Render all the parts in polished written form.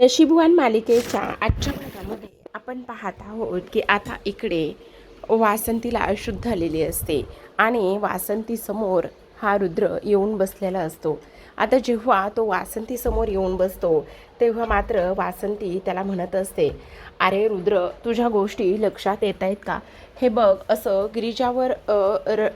नशीबवान मालिकेच्या आजच्या भागामध्ये आपण पाहत आहोत की आता इकडे वासंतीला अशुद्ध आलेली असते आणि वासंतीसमोर हा रुद्र येऊन बसलेला असतो. आता जेव्हा तो वासंतीसमोर येऊन बसतो तेव्हा मात्र वासंती त्याला म्हणत असते, अरे रुद्र, तुझ्या गोष्टी लक्षात येत आहेत का? हे बघ, असं गिरिजावर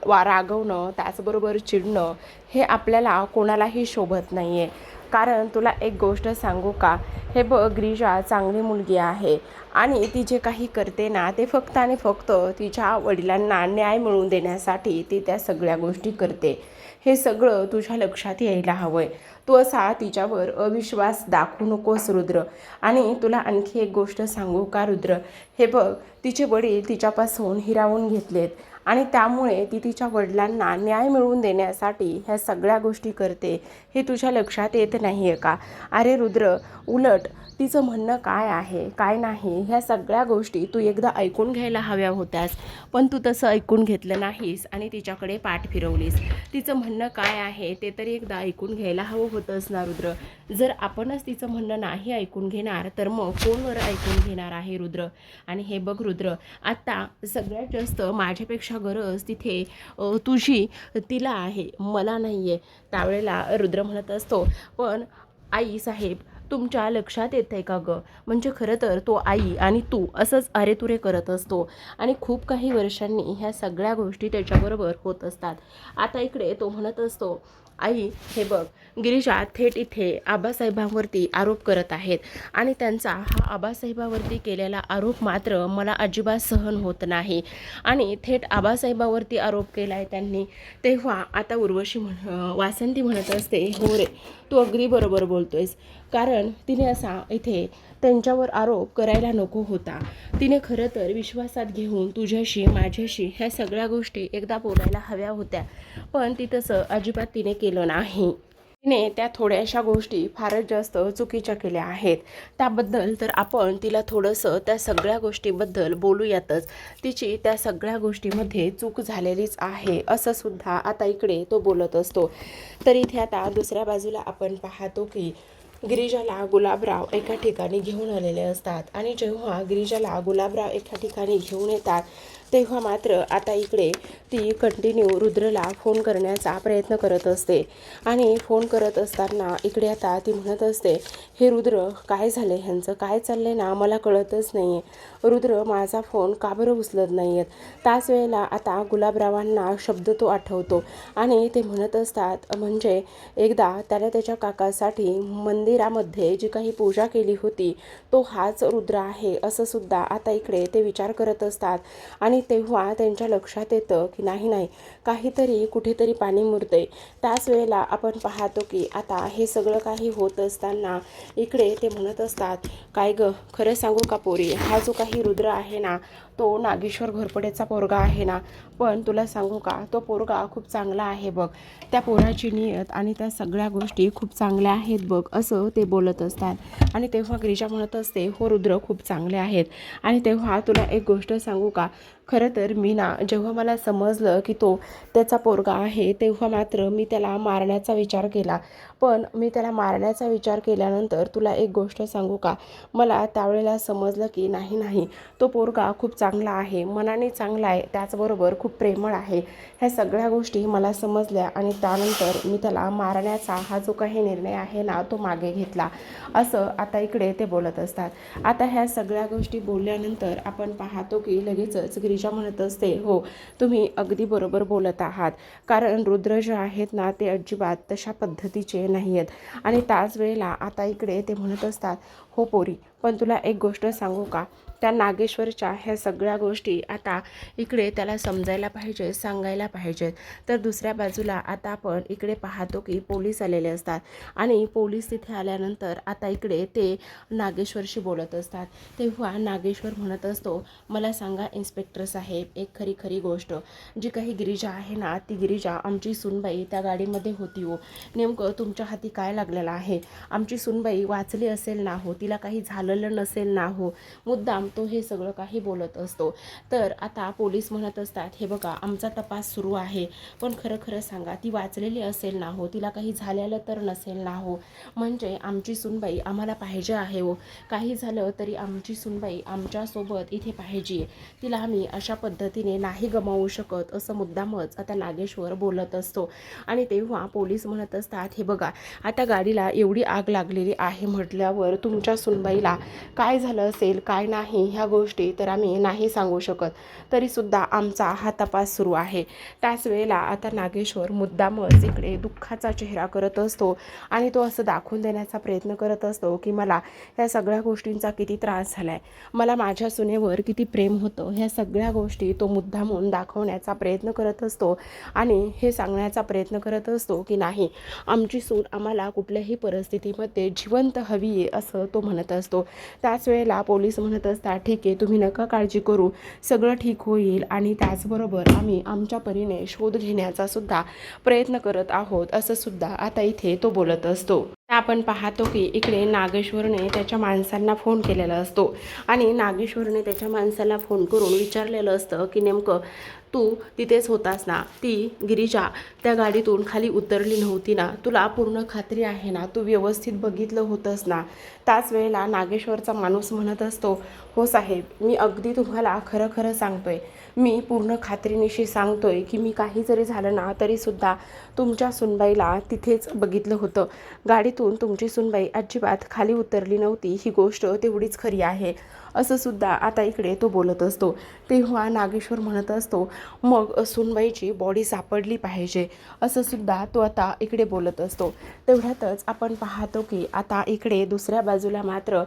रागवणं, त्याचबरोबर चिडणं हे आपल्याला कोणालाही शोभत नाही आहे. कारण तुला एक गोष्ट सांगू का, हे बघ, गिरिजा चांगली मुलगी आहे आणि ती जे काही करते ना ते फक्त आणि फक्त तिच्या वडिलांना न्याय मिळवून देण्यासाठी ती त्या सगळ्या गोष्टी करते. हे सगळं तुझ्या लक्षात यायला हवंय. तू असा तिच्यावर अविश्वास दाखवू नकोस रुद्र. आणि तुला आणखी एक गोष्ट सांगू का रुद्र, हे बघ, तिचे वडील तिच्यापासून हिरावून घेतलेत आणि त्यामुळे ती तिच्या वडिलांना न्याय मिळवून देण्यासाठी ह्या सगळ्या गोष्टी करते. हे तुझ्या लक्षात येत नाही आहे का? अरे रुद्र, उलट तिचं म्हणणं काय आहे काय नाही ह्या सगळ्या गोष्टी तू एकदा ऐकून घ्यायला हव्या होत्यास, पण तू तसं ऐकून घेतलं नाहीस आणि तिच्याकडे पाठ फिरवलीस. तिचं म्हणणं काय आहे ते तरी एकदा ऐकून घ्यायला हवं होतंस ना रुद्र. जर आपणच तिचं म्हणणं नाही ऐकून घेणार तर मग कोणवर ऐकून घेणार आहे रुद्र? आणि हे बघ रुद्र, आत्ता सगळ्यात जास्त माझ्यापेक्षा गरज तिथे तुझी तिला आहे, मला नाही आहे. त्यावेळेला रुद्र म्हणत असतो, पण आई साहेब, तुमच्या लक्षात येत आहे का गं? म्हणजे खरं तर तो आई आणि तू असंच अरेतुरे करत असतो आणि खूप काही वर्षांनी ह्या सगळ्या गोष्टी त्याच्याबरोबर होत असतात. आता इकडे तो म्हणत असतो, आई हे बघ, गिरिजा थेट इथे आबासाहेबांवरती आरोप करत आहेत आणि त्यांचा हा आबासाहेबावरती केलेला आरोप मात्र मला अजिबात सहन होत नाही. आणि थेट आबासाहेबावरती आरोप केला आहे त्यांनी. तेव्हा आता उर्वशी वासंती म्हणत असते, हो रे, तू अगदी बरोबर बोलतोयस. कारण तिने असा इथे त्यांच्यावर आरोप करायला नको होता. तिने खरं तर विश्वासात घेऊन तुझ्याशी माझ्याशी ह्या सगळ्या गोष्टी एकदा बोलायला हव्या होत्या, पण ती तसं अजिबात तिने केलं नाही. तिने त्या थोड्याशा गोष्टी फारच जास्त चुकीच्या केल्या आहेत. त्याबद्दल तर आपण तिला थोडंसं त्या सगळ्या गोष्टीबद्दल बोलूयातच. तिची त्या सगळ्या गोष्टीमध्ये चूक झालेलीच आहे असं सुद्धा आता इकडे तो बोलत असतो. तर इथे आता दुसऱ्या बाजूला आपण पाहतो की गिरिजाला गुलाबराव एका ठिकाणी घेऊन आलेले असतात आणि जेव्हा गिरिजाला गुलाबराव एका ठिकाणी घेऊन येतात तेव्हा मात्र आता इकडे ती कंटिन्यू रुद्रला फोन करण्याचा प्रयत्न करत असते. आणि फोन करत असताना इकडे आता ती म्हणत असते, हे रुद्र, काय झालं ह्यांचं, काय चाललंय ना मला कळतच नाही आहे. रुद्र माझा फोन का बरं उचलत नाही आहेत? त्याच वेळेला आता गुलाबरावांना शब्द तो आठवतो आणि ते म्हणत असतात, म्हणजे एकदा त्याने त्याच्या काकासाठी मंदिरामध्ये जी काही पूजा केली होती तो हाच रुद्र आहे असं सुद्धा आता इकडे ते विचार करत असतात. आणि तेव्हा त्यांच्या लक्षात येतं की नाही नाही, काहीतरी कुठेतरी पाणी मुरते. त्याच वेळेला आपण पाहतो की आता हे सगळं काही होत असताना इकडे ते म्हणत असतात, काय गं, खरं सांगू का पोरी, हा जो काही रुद्र आहे ना तो नागेश्वर घोरपडेचा पोरगा आहे ना, पण तुला सांगू का, तो पोरगा खूप चांगला आहे बघ. त्या पोराची नियत आणि त्या सगळ्या गोष्टी खूप चांगल्या आहेत बघ असं ते बोलत असतात. आणि तेव्हा गिरिजा म्हणत असते, हो रुद्र, खूप चांगले आहेत. आणि तेव्हा तुला एक गोष्ट सांगू का, खरं तर मी ना, जेव्हा मला समजलं की तो त्याचा पोरगा आहे तेव्हा मात्र मी त्याला मारण्याचा विचार केला. पण मी त्याला मारण्याचा विचार केल्यानंतर तुला एक गोष्ट सांगू का, मला त्यावेळेला समजलं की नाही नाही, तो पोरगा खूप चांगला आहे, मनाने चांगला आहे, त्याचबरोबर खूप प्रेमळ आहे. ह्या सगळ्या गोष्टी मला समजल्या आणि त्यानंतर मी त्याला मारण्याचा हा जो काही निर्णय आहे ना तो मागे घेतला असं आता इकडे ते बोलत असतात. आता ह्या सगळ्या गोष्टी बोलल्यानंतर आपण पाहतो की लगेचच गिरिजा म्हणत असते, हो, तुम्ही अगदी बरोबर बोलत आहात. कारण रुद्र जे आहेत ना ते अजिबात तशा पद्धतीचे नाही आहेत. आणि त्याच वेळेला आता इकडे ते म्हणत असतात, हो पोरी, पण तुला एक गोष्ट सांगू का, त्या नागेश्वरच्या ह्या सगळ्या गोष्टी आता इकडे त्याला समजायला पाहिजे, सांगायला पाहिजेत. तर दुसऱ्या बाजूला आता आपण इकडे पाहतो की पोलीस आलेले असतात आणि पोलीस तिथे आल्यानंतर आता इकडे ते नागेश्वरशी बोलत असतात. तेव्हा नागेश्वर म्हणत असतो, मला सांगा इन्स्पेक्टर साहेब, एक खरी खरी गोष्ट, जी काही गिरिजा आहे ना ती गिरिजा आमची सुनबाई त्या गाडीमध्ये होती नेमकं तुमच्या हाती काय लागलेलं आहे? आमची सुनबाई वाचली असेल ना हो, तिला काही झालं झालेलं नसेल ना हो, मुद्दाम तो हे सगळं काही बोलत असतो. तर आता पोलीस म्हणत असतात, हे बघा आमचा तपास सुरू आहे, पण खरं खरं सांगा ती वाचलेली असेल ना हो, तिला काही झालेलं तर नसेल ना हो, म्हणजे आमची सुनबाई आम्हाला पाहिजे आहे हो, काही झालं तरी आमची सुनबाई आमच्यासोबत इथे पाहिजे, तिला आम्ही अशा पद्धतीने नाही गमावू शकत, असं मुद्दामच आता नागेश्वर बोलत असतो. आणि तेव्हा पोलीस म्हणत असतात, हे बघा आता गाडीला एवढी आग लागलेली आहे म्हटल्यावर तुमच्या सुनबाईला काय झालं असेल काय नाही ह्या गोष्टी तर आम्ही नाही सांगू शकत, तरीसुद्धा आमचा हा तपास सुरू आहे. त्याच वेळेला आता नागेश्वर मुद्दामच इकडे दुःखाचा चेहरा करत असतो आणि तो असं दाखवून देण्याचा प्रयत्न करत असतो की मला ह्या सगळ्या गोष्टींचा किती त्रास झाला आहे, मला माझ्या सुनेवर किती प्रेम होतं, ह्या सगळ्या गोष्टी तो मुद्दामून दाखवण्याचा प्रयत्न करत असतो आणि हे सांगण्याचा प्रयत्न करत असतो की नाही, आमची सून आम्हाला कुठल्याही परिस्थितीमध्ये जिवंत हवी आहे असं तो म्हणत असतो. त्याच वेळेला पोलीस म्हणत असतात, ठीक आहे तुम्ही नका काळजी करू, सगळं ठीक होईल आणि त्याचबरोबर आम्ही आमच्या परीने शोध घेण्याचा सुद्धा प्रयत्न करत आहोत असं सुद्धा आता इथे तो बोलत असतो. आपण पाहतो की इकडे नागेश्वरने त्याच्या माणसांना फोन केलेला असतो आणि नागेश्वरने त्याच्या माणसाला फोन करून विचारलेलं असतं की नेमकं तू तिथेच होतास ना, ती गिरिजा त्या गाडीतून खाली उतरली नव्हती ना, तुला पूर्ण खात्री आहे ना, तू व्यवस्थित बघितलं होतंस ना. त्याच वेळेला नागेश्वरचा माणूस म्हणत असतो, हो साहेब मी अगदी तुम्हाला खरं खरं सांगतोय, मी पूर्ण खात्रीनिशी सांगतोय की मी काही जरी झालं ना तरीसुद्धा तुमच्या सुनबाईला तिथेच बघितलं होतं, गाडीतून तुमची सुनबाई अजिबात खाली उतरली नव्हती, ही गोष्ट तेवढीच खरी आहे असं सुद्धा आता इकडे तो बोलत असतो. तेव्हा नागेश्वर म्हणत असतो, मग सुनबाईची बॉडी सापडली पाहिजे असं सुद्धा तो आता इकडे बोलत असतो. तेवढ्यातच आपण पाहतो की आता इकडे दुसऱ्या बाजूला मात्र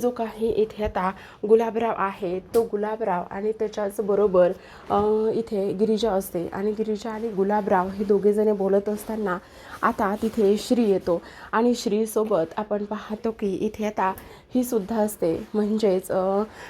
जो काही इथे आता गुलाबराव आहे, तो गुलाबराव आणि त्याच्याच बरोबर इथे गिरिजा असते आणि गिरिजा आणि गुलाबराव हे दोघेजणे बोलत असताना आता तिथे श्री येतो आणि श्रीसोबत आपण पाहतो की इथे आता ही सुद्धा असते, म्हणजेच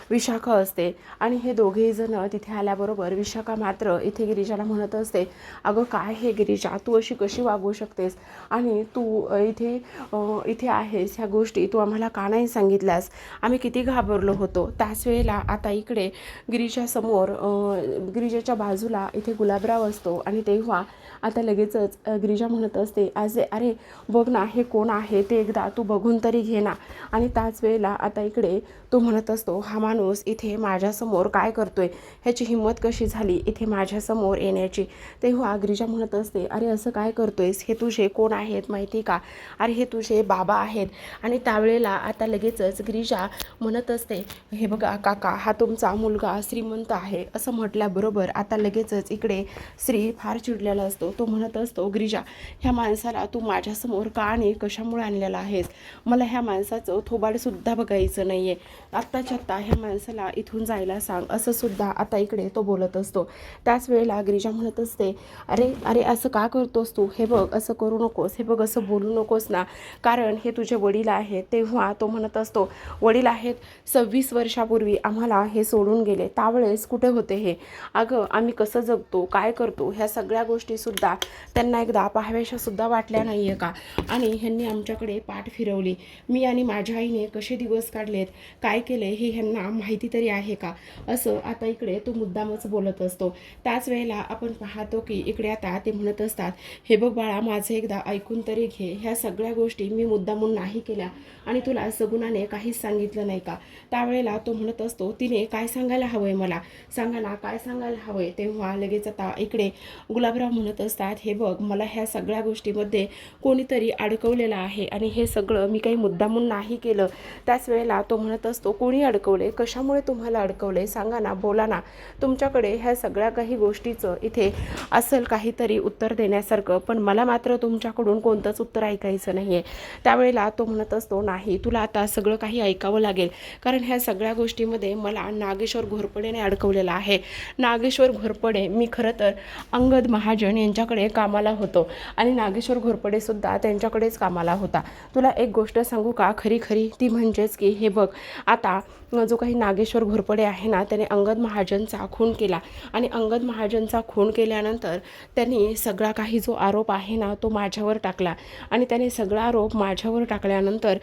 विशाखा असते आणि हे दोघेही जण तिथे आल्याबरोबर विशाखा मात्र इथे गिरिजाला म्हणत असते, अगं काय हे गिरिजा, तू अशी कशी वागू शकतेस आणि तू इथे आहेस, ह्या गोष्टी तू आम्हाला का नाही सांगितल्यास, आम्ही किती घाबरलो होतो. त्याच वेळेला आता इकडे गिरिजाच्या बाजूला इथे गुलाबराव असतो आणि तेव्हा आता लगेचच गिरिजा म्हणत असते, अरे बघ ना हे कोण आहे ते एकदा तू बघून तरी घे ना. आणि त्याच वेळेला आता इकडे तो म्हणत असतो, हा माणूस इथे माझ्यासमोर काय करतोय, ह्याची हिंमत कशी झाली इथे माझ्यासमोर येण्याची. तेव्हा गिरिजा म्हणत असते, अरे असं काय करतोयस, हे तुझे कोण आहेत माहिती का, अरे हे तुझे बाबा आहेत. आणि त्यावेळेला आता लगेचच गिरिजा म्हणत असते, हे बघा काका हा तुमचा मुलगा श्रीमंत आहे असं म्हटल्याबरोबर आता लगेचच इकडे श्री फार चिडलेला असतो. तो म्हणत असतो, गिरिजा ह्या माणसाला तू माझ्यासमोर का आणि कशामुळे आणलेला आहेस, मला ह्या माणसाचं थोबाडसुद्धा बघायचं नाही आहे, आत्ताच्या आत्ता ह्या माणसाला इथून जायला सांग असं सुद्धा आता इकडे तो बोलत असतो. त्याच वेळेला गिरिजा म्हणत असते, अरे अरे असं का करतोस तू, हे बघ असं करू नकोस, हे बघ असं बोलू नकोस ना, कारण हे तुझे वडील आहेत. तेव्हा तो म्हणत असतो, वडील आहेत, 26 वर्षापूर्वी आम्हाला हे सोडून गेले, त्यावेळेस कुठे होते हे, अगं आम्ही कसं जगतो काय करतो ह्या सगळ्या गोष्टीसुद्धा त्यांना एकदा पाहाव्याशासुद्धा वाटल्या नाही आहे का, आणि ह्यांनी आमच्याकडे पाठ फिरवली, मी आणि माझ्या आईने कसे दिवस काढलेत काय केले हे ह्यांना माहिती तरी आहे का, असं आता इकडे तो मुद्दामच बोलत असतो. त्याच वेळेला आपण पाहतो की इकडे आता ते म्हणत असतात, हे बघ बाळा माझं एकदा ऐकून तरी घे, ह्या सगळ्या गोष्टी मी मुद्दामून नाही केल्या आणि तुला सगुणाने काहीच सांगितलं नाही का. त्यावेळेला तो म्हणत असतो, तिने काय सांगायला हवंय मला सांगा ना, काय सांगायला हवंय. तेव्हा लगेच आता इकडे गुलाबराव म्हणत असतात, हे बघ मला ह्या सगळ्या गोष्टीमध्ये कोणीतरी अडकवलेलं आहे आणि हे सगळं मी काही मुद्दामून नाही केलं. त्याच वेळेला तो म्हणत असतो, कोणी अडकवले, कशामुळे तुम्हाला अडकवले सांगा ना, बोला ना, तुमच्याकडे ह्या सगळ्या काही गोष्टीचं इथे असेल काहीतरी उत्तर देण्यासारखं, पण मला मात्र तुमच्याकडून कोणतंच उत्तर ऐकायचं नाही आहे. त्यावेळेला तो म्हणत असतो, नाही तुला आता सगळं काही ऐकावं लागेल, कारण ह्या सगळ्या गोष्टीमध्ये मला नागेश्वर घोरपडेने अडकवलेलं आहे. नागेश्वर घोरपडे मी खरं तर अंगद महाजन यांच्याकडे कामाला होतो आणि नागेश्वर घोरपडेसुद्धा त्यांच्याकडेच कामाला होता. तुला एक गोष्ट सांगू का खरी खरी, ती म्हणजेच की हे बघ आता जो काही नागेश्वर घोरपडे आहे ना, त्याने अंगद महाजनचा खून केला आणि अंगद महाजनचा खून केल्यानंतर त्यांनी सगळा काही जो आरोप आहे ना तो माझ्यावर टाकला आणि त्याने सगळा आरोप माझ्यावर टाकल्यानंतर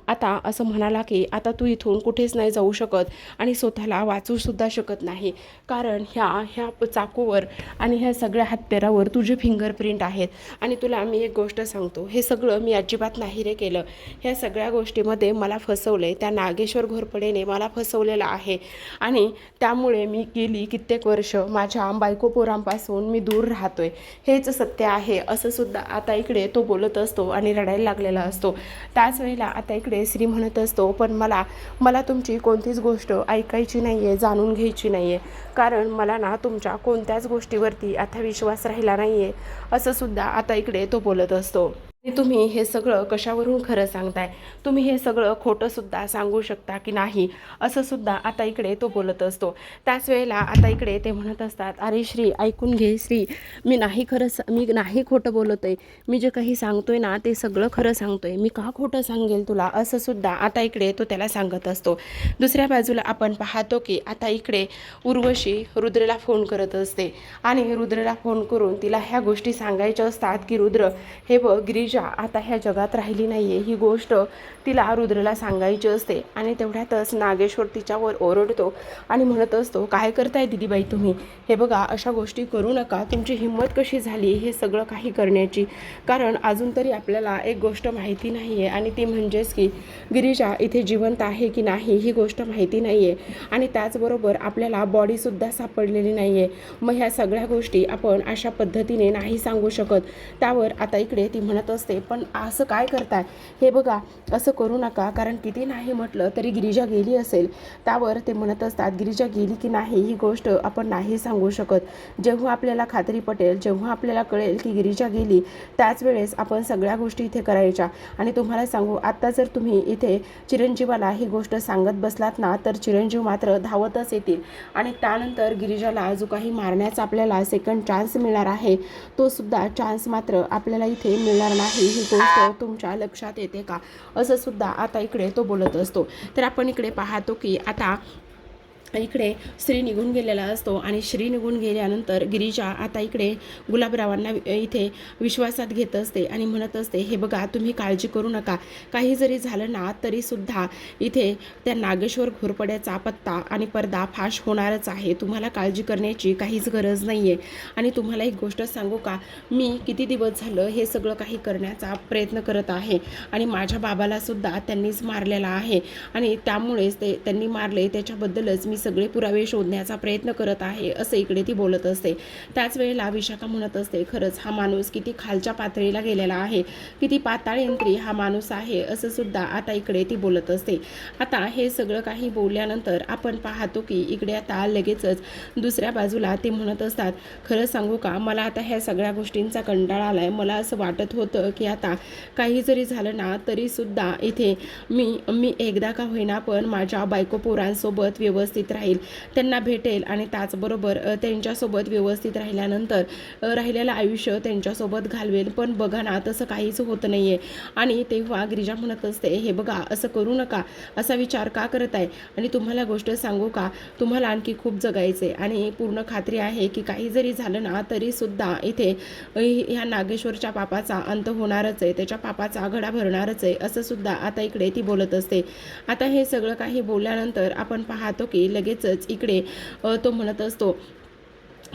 आता असं म्हणाला की आता तू इथून कुठेच नाही जाऊ शकत आणि स्वतःला वाचूसुद्धा शकत नाही, कारण ह्या चाकूवर आणि ह्या सगळ्या हत्यारावर तुझे फिंगरप्रिंट आहेत. आणि तुला मी एक गोष्ट सांगतो, हे सगळं मी अजिबात नाही रे केलं. ह्या सगळ्या गोष्टीमध्ये मला फसवले, त्या नागेश्वर घोरपडेने मला फसवलेलं आहे आणि त्यामुळे मी गेली कित्येक वर्ष माझ्या बायको पोरांपासून मी दूर राहतोय, हेच सत्य आहे असं सुद्धा आता इकडे तो बोलत असतो आणि रडायला लागलेला असतो. त्याच वेळेला आता इकडे श्री म्हणत असतो, पण मला तुमची कोणतीच गोष्ट ऐकायची नाही आहे, जाणून घ्यायची नाही आहे, कारण मला ना तुमच्या कोणत्याच गोष्टीवरती आता विश्वास राहिला नाही आहे असं सुद्धा आता इकडे तो बोलत असतो. तुम्ही हे सगळं कशावरून खरं सांगताय, तुम्ही हे सगळं खोटंसुद्धा सांगू शकता की नाही असं सुद्धा आता इकडे तो बोलत असतो. त्याच वेळेला आता इकडे ते म्हणत असतात, अरे श्री ऐकून घे श्री, मी नाही खोटं बोलत आहे, मी जे काही सांगतोय ना ते सगळं खरं सांगतोय, मी का खोटं सांगेल तुला असं सुद्धा आता इकडे तो त्याला सांगत असतो. दुसऱ्या बाजूला आपण पाहतो की आता इकडे उर्वशी रुद्रला फोन करत असते आणि रुद्रला फोन करून तिला ह्या गोष्टी सांगायच्या असतात की रुद्र हे बघ, गिरीजा आता ह्या जगात राहिली नाहीये, ही गोष्ट तिला रुद्रला सांगायची असते. आणि तेवढ्यातच नागेश्वर तिच्यावर ओरडतो आणि म्हणत असतो, काय करताय दिदीबाई तुम्ही, हे बघा अशा गोष्टी करू नका, तुमची हिंमत कशी झाली हे सगळं काही करण्याची, कारण अजून तरी आपल्याला एक गोष्ट माहिती नाही आहे आणि ती म्हणजेच की गिरीजा इथे जिवंत आहे की नाही ही गोष्ट माहिती नाही आहे आणि त्याचबरोबर आपल्याला बॉडीसुद्धा सापडलेली नाही आहे. मग ह्या सगळ्या गोष्टी आपण अशा पद्धतीने नाही सांगू शकत. त्यावर आता इकडे ती म्हणत असते, पण असं काय करताय, हे बघा असं करू नका, कारण किती नाही म्हटलं तरी गिरीजा गेली असेल. त्यावर ते म्हणत असतात, गिरीजा गेली की नाही ही गोष्ट आपण नाही सांगू शकत, जेव्हा आपल्याला खात्री पटेल, जेव्हा आपल्याला कळेल की गिरीजा गेली त्याच वेळेस आपण सगळ्या गोष्टी इथे करायच्या. आणि तुम्हाला सांगू, आत्ता जर तुम्ही इथे चिरंजीवाला ही गोष्ट सांगत बसलात ना तर चिरंजीव मात्र धावतच येतील आणि त्यानंतर गिरीजाला जो काही मारण्याचा आपल्याला सेकंड चान्स मिळणार आहे तो सुद्धा चान्स मात्र आपल्याला इथे मिळणार नाही, ही गोष्ट तुमच्या लक्षात येते का असं सुद्धा आता इकडे तो बोलत असतो. तर आपण इकडे पाहतो की आता इकडे श्री निघून गेलेला असतो आणि श्री निघून गेल्यानंतर गिरीजा आता इकडे गुलाबरावांना इथे विश्वासात घेत असते आणि म्हणत असते, हे बघा तुम्ही काळजी करू नका, काही जरी झालं ना तरीसुद्धा इथे त्या नागेश्वर घोरपड्याचा पत्ता आणि पर्दा फाश होणारच आहे, तुम्हाला काळजी करण्याची काहीच गरज नाही आहे. आणि तुम्हाला एक गोष्ट सांगू का, मी किती दिवस झालं हे सगळं काही करण्याचा प्रयत्न करत आहे आणि माझ्या बाबालासुद्धा त्यांनीच मारलेला आहे आणि त्यामुळेच त्यांनी मारले त्याच्याबद्दलच मी सगळे पुरावे शोधण्याचा प्रयत्न करत आहे असं इकडे ती बोलत असते. त्याच वेळेला विशाखा म्हणत असते, खरंच हा माणूस किती खालच्या पातळीला गेलेला आहे, किती पाताळयंत्री हा माणूस आहे असं सुद्धा आता इकडे ती बोलत असते. आता हे सगळं काही बोलल्यानंतर आपण पाहतो की इकडे आता लगेचच दुसऱ्या बाजूला ते म्हणत असतात, खरं सांगू का, मला आता ह्या सगळ्या गोष्टींचा कंटाळा आलाय, मला असं वाटत होतं की आता काही जरी झालं ना तरीसुद्धा इथे मी एकदा का होईना पण माझ्या बायको पोरांसोबत व्यवस्थित राहील, त्यांना भेटेल आणि त्याचबरोबर त्यांच्यासोबत व्यवस्थित राहिल्यानंतर राहिलेलं आयुष्य त्यांच्यासोबत घालवेल. पण बघा ना तसं काहीच होत नाही आहे. आणि तेव्हा गिरीजा म्हणत असते, हे बघा असं करू नका, असा विचार का करत आहे, आणि तुम्हाला गोष्ट सांगू का, तुम्हाला आणखी खूप जगायचे आणि पूर्ण खात्री आहे की काही जरी झालं ना तरीसुद्धा इथे ह्या नागेश्वरच्या पापाचा अंत होणारच आहे, त्याच्या पापाचा आघाडा भरणारच आहे असं सुद्धा आता इकडे ती बोलत असते. आता हे सगळं काही बोलल्यानंतर आपण पाहतो की लगेचच इकडे तो म्हणत असतो,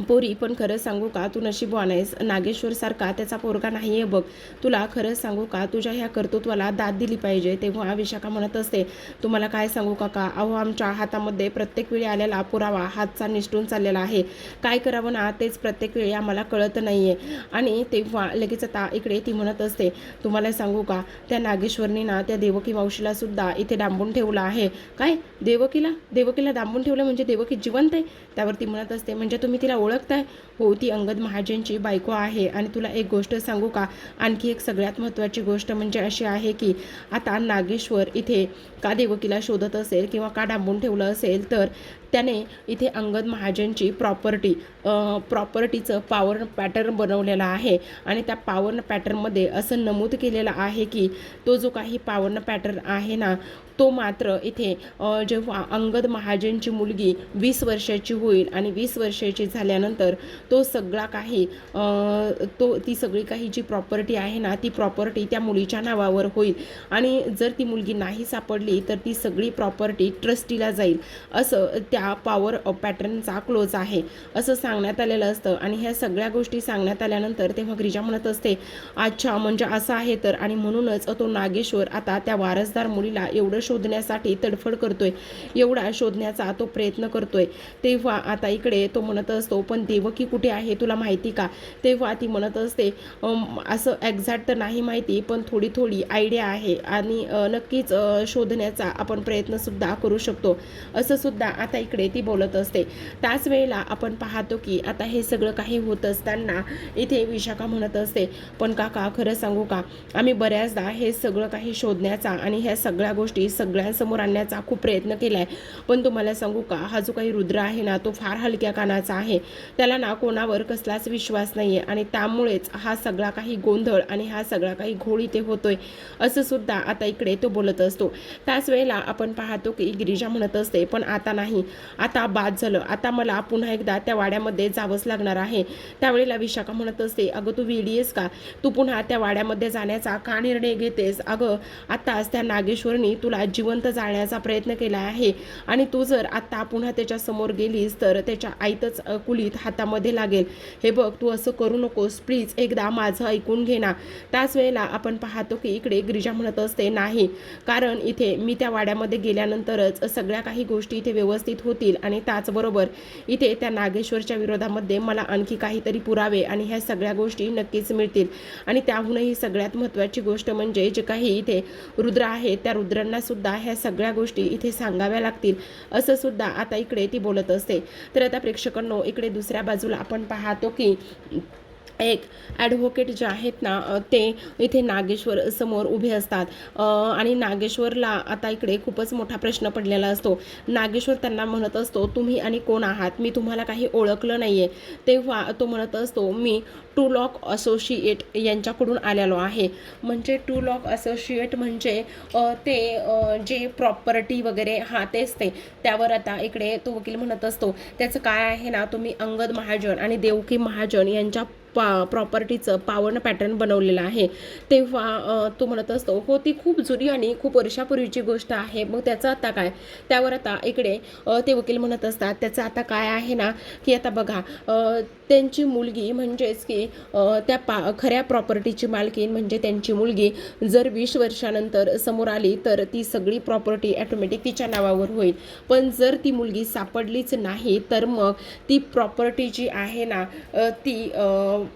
पोरी पण खरंच सांगू का, तू नशीबवान आहेस, नागेश्वरसारखा त्याचा पोरगा नाही आहे बघ, तुला खरंच सांगू का तुझ्या ह्या कर्तृत्वाला दाद दिली पाहिजे. तेव्हा विशाखा म्हणत असते, तुम्हाला काय सांगू काका, अहो आमच्या हातामध्ये प्रत्येक वेळी आलेला पुरावा हातचा निसटून चाललेला आहे, काय करावं ना तेच प्रत्येक वेळी आम्हाला कळत नाही आहे. आणि तेव्हा लगेच आता इकडे ती म्हणत असते, तुम्हाला सांगू का, त्या नागेश्वरनी ना त्या देवकी मावशीला सुद्धा इथे डांबून ठेवलं आहे. काय देवकीला डांबून ठेवलं म्हणजे देवकी जिवंत आहे? त्यावरती म्हणत असते, म्हणजे तुम्ही तिला ओळखताय? हो, ती अंगद महाजनची बायको आहे. आणि तुला एक गोष्ट सांगू का? आणखी एक सगळ्यात महत्त्वाची गोष्ट म्हणजे अशी आहे की आता नागेश्वर इथे का देवकीला शोधत असेल किंवा का डांबून ठेवलं असेल, तर त्याने इथे अंगद महाजनची प्रॉपर्टीचं पॉवर पॅटर्न बनवलेला आहे. आणि त्या पॉवर पॅटर्नमध्ये असं नमूद केलेलं आहे की तो जो काही पॉवर पॅटर्न आहे ना, तो मात्र इथे जेव्हा अंगद महाजनची मुलगी 20 वर्षाची होईल आणि 20 वर्षाची झाल्यानंतर तो सगळा काही ती सगळी काही जी प्रॉपर्टी आहे ना, ती प्रॉपर्टी त्या मुलीच्या नावावर होईल. आणि जर ती मुलगी नाही सापडली तर ती सगळी प्रॉपर्टी ट्रस्टीला जाईल, असं त्या पॉवर पॅटर्नचा क्लोज आहे असं सांगण्यात आलेलं असतं. आणि ह्या सगळ्या गोष्टी सांगण्यात आल्यानंतर तेव्हा गिरिजा म्हणत असते, अच्छा म्हणजे असं आहे तर. आणि म्हणूनच तो नागेश्वर आता त्या वारसदार मुलीला एवढं शोधण्यासाठी तडफड करतोय, एवढा शोधण्याचा तो प्रयत्न करतोय. तेव्हा आता इकडे तो म्हणत असतो, पण देवकी कुठे आहे तुला माहिती का? तेव्हा ती म्हणत असते, असं एक्झॅक्ट तर नाही माहिती, पण थोडी थोडी आयडिया आहे आणि नक्कीच शोधण्याचा आपण प्रयत्नसुद्धा करू शकतो, असं सुद्धा आता इकडे ती बोलत असते. त्याच वेळेला आपण पाहतो की आता हे सगळं काही होत असताना इथे विशाखा म्हणत असते, पण काका खरं सांगू का, आम्ही बऱ्याचदा हे सगळं काही शोधण्याचा आणि ह्या सगळ्या गोष्टी सगळ्यांसमोर आणण्याचा खूप प्रयत्न केला आहे, पण तुम्हाला सांगू का, हा जो काही रुद्र आहे ना, तो फार हलक्या कानाचा आहे. त्याला ना कोणावर कसलाच विश्वास नाही आहे आणि त्यामुळेच हा सगळा काही गोंधळ आणि हा सगळा काही घोळ इथे होतोय, असं सुद्धा आता इकडे तो बोलत असतो. त्याच वेळेला आपण पाहतो की गिरिजा म्हणत असते, पण आता नाही, आता बाद झालं, आता मला पुन्हा एकदा त्या वाड्यामध्ये जावंच लागणार आहे. त्यावेळेला विशाखा म्हणत असते, अगं तू वेडी आहेस का? तू पुन्हा त्या वाड्यामध्ये जाण्याचा का निर्णय घेतेस? अगं आत्ताच त्या नागेश्वरनी तुला जिवंत जाळण्याचा प्रयत्न केला आहे आणि तू जर आत्ता पुन्हा त्याच्या समोर गेलीस तर त्याच्या आईतच कुलीत हातामध्ये लागेल. हे बघ, तू असं करू नकोस, प्लीज एकदा माझं ऐकून घे ना. त्याच वेळेला आपण पाहतो की इकडे गिरिजा म्हणत असते, नाही, कारण इथे मी त्या वाड्यामध्ये गेल्यानंतरच सगळ्या काही गोष्टी इथे व्यवस्थित होतील आणि त्याचबरोबर इथे त्या नागेश्वरच्या विरोधामध्ये मला आणखी काहीतरी पुरावे आणि ह्या सगळ्या गोष्टी नक्कीच मिळतील. आणि त्याहूनही सगळ्यात महत्त्वाची गोष्ट म्हणजे जे काही इथे रुद्र आहे त्या रुद्रांना सुद्धा ह्या सगळ्या गोष्टी इथे सांगाव्या लागतील, असं सुद्धा आता इकडे ती बोलत असते. तर आता प्रेक्षकांनो, इकडे दुसऱ्या बाजूला आपण पाहतो की एक ॲडव्होकेट जे आहेत ना, ते इथे नागेश्वर समोर उभे असतात आणि नागेश्वरला आता इकडे खूपच मोठा प्रश्न पडलेला असतो. नागेश्वर त्यांना म्हणत असतो, तुम्ही आणि कोण आहात? मी तुम्हाला काही ओळखलं नाही आहे. तेव्हा तो म्हणत असतो, मी टू लॉक असोसिएट यांच्याकडून आलेलो आहे. म्हणजे टू लॉक असोसिएट म्हणजे ते जे प्रॉपर्टी वगैरे तेच ते. त्यावर आता इकडे तो वकील म्हणत असतो, त्याचं काय आहे ना, तुम्ही अंगद महाजन आणि देवकी महाजन यांच्या प्रॉपर्टीचं पॉवर पॅटर्न बनवलेलं आहे. तेव्हा तो म्हणत असतो, हो ती खूप जुनी आणि खूप वर्षापूर्वीची गोष्ट आहे, मग त्याचं आता काय? त्यावर आता इकडे ते वकील म्हणत असतात, त्याचं आता काय आहे ना, की आता बघा, त्यांची मुलगी म्हणजेच की त्या खऱ्या प्रॉपर्टीची मालकीण म्हणजे त्यांची मुलगी जर 20 वर्षानंतर समोर आली तर ती सगळी प्रॉपर्टी ॲटोमॅटिक तिच्या नावावर होईल. पण जर ती मुलगी सापडलीच नाही तर मग ती प्रॉपर्टी जी आहे ना, ती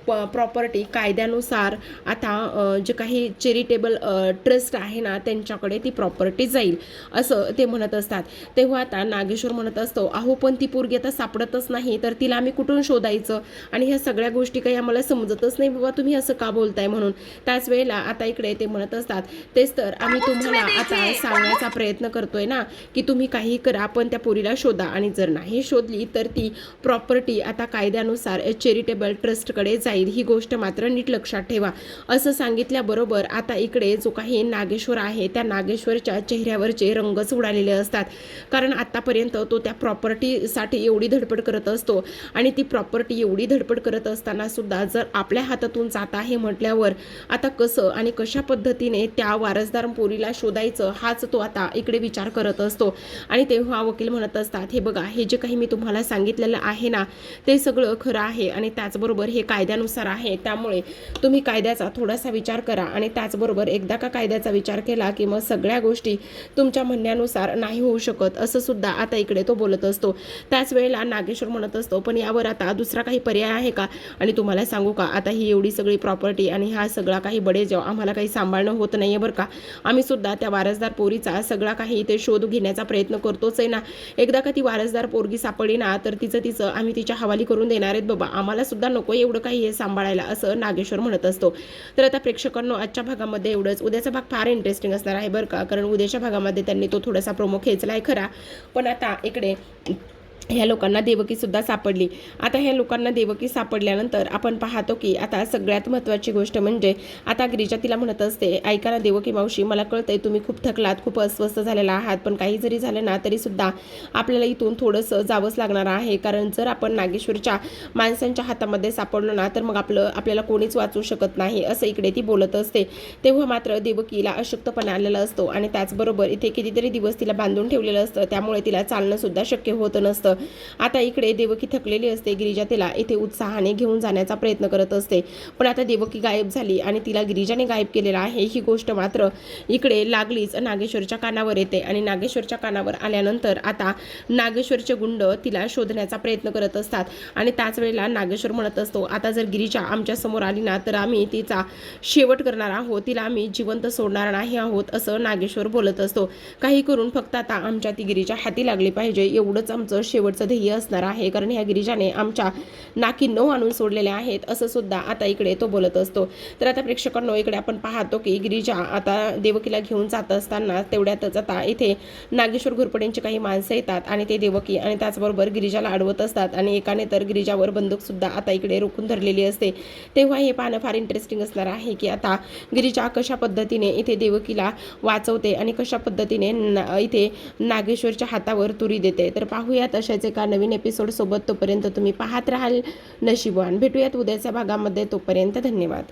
प्रॉपर्टी कायद्यानुसार आता जे काही चॅरिटेबल ट्रस्ट आहे ना, त्यांच्याकडे ती प्रॉपर्टी जाईल, असं ते म्हणत असतात. तेव्हा आता नागेश्वर म्हणत असतो, अहो पण ती पोरगी आता सापडतच नाही, तर तिला आम्ही कुठून शोधायचं? आणि ह्या सगळ्या गोष्टी काही आम्हाला समजतच नाही बाबा, तुम्ही असं का बोलताय म्हणून. त्याच वेळेला आता इकडे ते म्हणत असतात, तेच तर आम्ही तुम्हाला आता सांगण्याचा प्रयत्न करतोय ना, की तुम्ही काही करा, पण त्या पोरीला शोधा आणि जर नाही शोधली तर ती प्रॉपर्टी आता कायद्यानुसार चॅरिटेबल ट्रस्टकडे जाईल, ही गोष्ट मात्र नीट लक्षात ठेवा, असं सांगितल्याबरोबर आता इकडे जो काही नागेश्वर आहे त्या नागेश्वरच्या चेहऱ्यावरचे रंगच उडालेले असतात. कारण आतापर्यंत तो त्या प्रॉपर्टीसाठी एवढी धडपड करत असतो आणि ती प्रॉपर्टी एवढी धडपड करत असताना सुद्धा जर आपल्या हातातून जात आहे म्हटल्यावर आता कसं आणि कशा पद्धतीने त्या वारसदार पोरीला शोधायचं, हाच तो आता इकडे विचार करत असतो. आणि तेव्हा वकील म्हणत असतात, हे बघा, हे जे काही मी तुम्हाला सांगितलेलं आहे ना, ते सगळं खरं आहे आणि त्याचबरोबर हे कायद्यानुसार आहे, त्यामुळे तुम्ही कायद्याचा थोडासा विचार करा. आणि त्याचबरोबर एकदा का कायद्याचा विचार केला की मग सगळ्या गोष्टी तुमच्या म्हणण्यानुसार नाही होऊ शकत, असं सुद्धा आता इकडे तो बोलत असतो. त्याच वेळेला नागेश्वर म्हणत असतो, पण यावर आता दुसरा काही पर्याय आहे का? आणि तुम्हाला सांगू सांगू का, आता ही एवढी सगळी प्रॉपर्टी आणि हा सगळा काही बडेजाव आम्हाला काही सांभाळणं होत नाहीये बरं का. आम्ही सुद्धा त्या वारसदार पोरीचा सगळा काही इथे शोध घेण्याचा प्रयत्न करतोच आहे ना. एकदा का ती वारसदार पोरगी सापडली ना तर तिचं आम्ही तिच्या हवाली करून देणार आहेत बाबा. आम्हाला सुद्धा नको एवढं काही हे सांभाळायला, असं नागेश्वर म्हणत असतो. तर आता प्रेक्षकांनो, आजच्या भागामध्ये एवढंच. उद्याचा भाग फार इंटरेस्टिंग असणार आहे बरं का, कारण उद्याच्या भागामध्ये त्यांनी तो थोडासा प्रोमो खेचला आहे खरा, पण आता इकडे ह्या लोकांना देवकी सुद्धा सापडली. आता ह्या लोकांना देवकी सापडल्यानंतर आपण पाहतो की आता सगळ्यात महत्त्वाची गोष्ट म्हणजे आता गिरिजा तिला म्हणत असते, ऐका ना देवकी मावशी, मला कळतंय तुम्ही खूप थकलात, खूप अस्वस्थ झालेला आहात, पण काही जरी झालं ना तरी सुद्धा आपल्याला इथून थोडंसं जावंच लागणार आहे, कारण जर आपण नागेश्वरच्या माणसांच्या हातामध्ये सापडलो ना तर मग आपल्याला कोणीच वाचू शकत नाही, असं इकडे ती बोलत असते. तेव्हा मात्र देवकीला अशक्तपणा आलेला असतो आणि त्याचबरोबर इथे कितीतरी दिवस तिला बांधून ठेवलेलं असतं, त्यामुळे तिला चालणं सुद्धा शक्य होत नसतं. आता इकडे देवकी थकलेली असते. गिरिजा तिला इथे उत्साहाने घेऊन जाण्याचा प्रयत्न करत असते, पण आता देवकी गायब झाली आणि तिला गिरिजाने गायब केलेला आहे ही गोष्ट मात्र इकडे लागलीच नागेश्वरच्या कानावर येते. आणि नागेश्वरच्या कानावर आल्यानंतर आता नागेश्वरचे गुंड तिला शोधण्याचा प्रयत्न करत असतात आणि त्याच वेळेला नागेश्वर म्हणत असतो, आता जर गिरिजा आमच्या समोर आली ना तर आम्ही तिचा शेवट करणार आहोत, तिला आम्ही जिवंत सोडणार नाही आहोत, असं नागेश्वर बोलत असतो. काही करून फक्त आता आमच्या ती गिरिजा हाती लागली पाहिजे, एवढंच आमचं शेवटचं ध्येय असणार आहे, कारण ह्या गिरिजाने आमच्या नाकी 9 आणून सोडलेले आहेत, असं सुद्धा आता इकडे तो बोलत असतो. तर आता प्रेक्षकांनो, इकडे आपण पाहतो की गिरिजा आता देवकीला घेऊन जात असताना तेवढ्यातच आता इथे नागेश्वर घोरपडेंची काही माणसं येतात आणि ते देवकी आणि त्याचबरोबर गिरिजाला अडवत असतात आणि एकाने तर गिरिजावर बंदूक सुद्धा आता इकडे रोखून धरलेली असते. तेव्हा हे पाहणं फार इंटरेस्टिंग असणार आहे की आता गिरिजा कशा पद्धतीने इथे देवकीला वाचवते आणि कशा पद्धतीने इथे नागेश्वरच्या हातावर तुरी देते. तर पाहूयात अशाच एका नवीन एपिसोड सोबत. तोपर्यंत तुम्ही पाहत राहाल नशीबवान. भेटूयात उद्याच्या भागामध्ये. तोपर्यंत धन्यवाद.